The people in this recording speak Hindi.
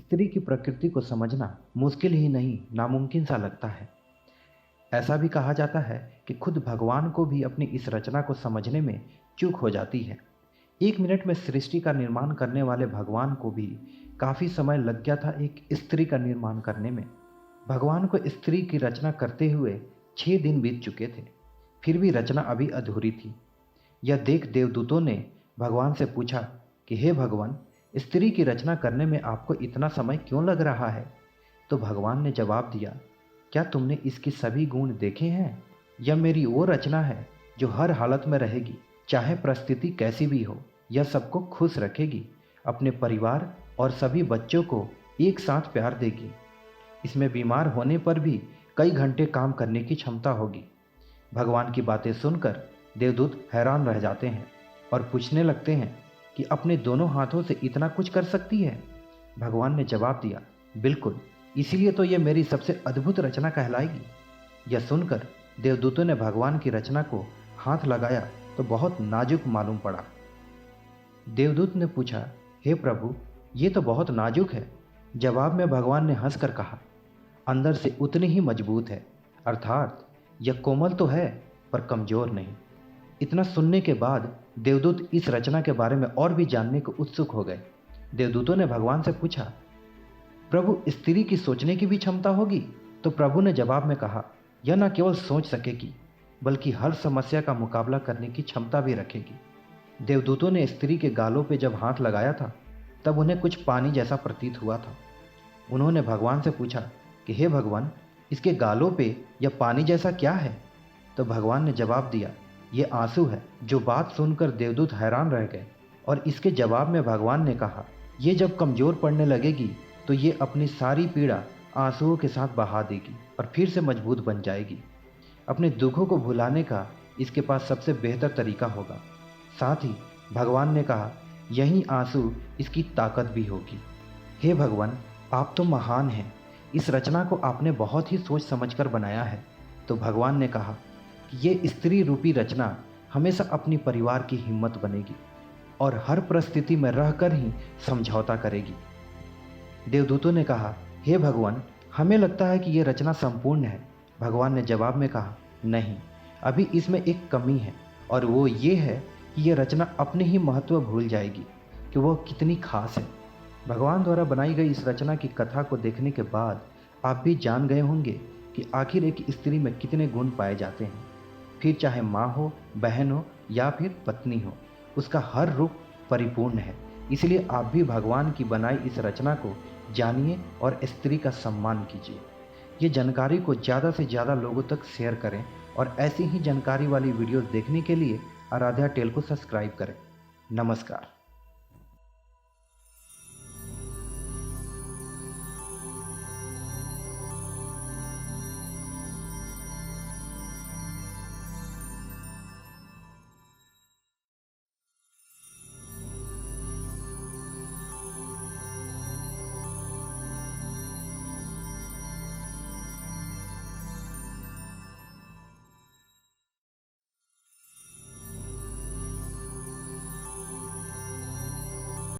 स्त्री की प्रकृति को समझना मुश्किल ही नहीं नामुमकिन सा लगता है। ऐसा भी कहा जाता है कि खुद भगवान को भी अपनी इस रचना को समझने में चूक हो जाती है। 1 मिनट में सृष्टि का निर्माण करने वाले भगवान को भी काफ़ी समय लग गया था एक स्त्री का निर्माण करने में। भगवान को स्त्री की रचना करते हुए 6 दिन बीत चुके थे, फिर भी रचना अभी अधूरी थी। यह देख देवदूतों ने भगवान से पूछा कि हे भगवान, स्त्री की रचना करने में आपको इतना समय क्यों लग रहा है? तो भगवान ने जवाब दिया, क्या तुमने इसके सभी गुण देखे हैं? यह मेरी वो रचना है जो हर हालत में रहेगी, चाहे परिस्थिति कैसी भी हो। यह सबको खुश रखेगी, अपने परिवार और सभी बच्चों को एक साथ प्यार देगी। इसमें बीमार होने पर भी कई घंटे काम करने की क्षमता होगी। भगवान की बातें सुनकर देवदूत हैरान रह जाते हैं और पूछने लगते हैं कि अपने दोनों हाथों से इतना कुछ कर सकती है? भगवान ने जवाब दिया, बिल्कुल, इसीलिए तो यह मेरी सबसे अद्भुत रचना कहलाएगी। यह सुनकर देवदूतों ने भगवान की रचना को हाथ लगाया तो बहुत नाजुक मालूम पड़ा। देवदूत ने पूछा, हे प्रभु, ये तो बहुत नाजुक है। जवाब में भगवान ने हंसकर कहा, अंदर से उतनी ही मजबूत है, अर्थात यह कोमल तो है पर कमजोर नहीं। इतना सुनने के बाद देवदूत इस रचना के बारे में और भी जानने को उत्सुक हो गए। देवदूतों ने भगवान से पूछा, प्रभु, स्त्री की सोचने की भी क्षमता होगी? तो प्रभु ने जवाब में कहा, यह न केवल सोच सकेगी बल्कि हर समस्या का मुकाबला करने की क्षमता भी रखेगी। देवदूतों ने स्त्री के गालों पे जब हाथ लगाया था तब उन्हें कुछ पानी जैसा प्रतीत हुआ था। उन्होंने भगवान से पूछा कि हे भगवान, इसके गालों पे यह पानी जैसा क्या है? तो भगवान ने जवाब दिया, ये आंसू है। जो बात सुनकर देवदूत हैरान रह गए और इसके जवाब में भगवान ने कहा, ये जब कमज़ोर पड़ने लगेगी तो ये अपनी सारी पीड़ा आंसुओं के साथ बहा देगी और फिर से मजबूत बन जाएगी। अपने दुखों को भुलाने का इसके पास सबसे बेहतर तरीका होगा। साथ ही भगवान ने कहा, यही आंसू इसकी ताकत भी होगी। हे भगवान, आप तो महान हैं। इस रचना को आपने बहुत ही सोच समझकर बनाया है। तो भगवान ने कहा कि ये स्त्री रूपी रचना हमेशा अपनी परिवार की हिम्मत बनेगी और हर परिस्थिति में रहकर ही समझौता करेगी। देवदूतों ने कहा, हे भगवान, हमें लगता है कि यह रचना संपूर्ण है। भगवान ने जवाब में कहा, नहीं, अभी इसमें एक कमी है और वो ये है कि यह रचना अपने ही महत्व भूल जाएगी कि वह कितनी खास है। भगवान द्वारा बनाई गई इस रचना की कथा को देखने के बाद आप भी जान गए होंगे कि आखिर एक स्त्री में कितने गुण पाए जाते हैं। फिर चाहे माँ हो, बहन हो या फिर पत्नी हो, उसका हर रूप परिपूर्ण है। इसलिए आप भी भगवान की बनाई इस रचना को जानिए और स्त्री का सम्मान कीजिए। ये जानकारी को ज़्यादा से ज़्यादा लोगों तक शेयर करें और ऐसी ही जानकारी वाली वीडियोस देखने के लिए आराध्या टेल को सब्सक्राइब करें। नमस्कार।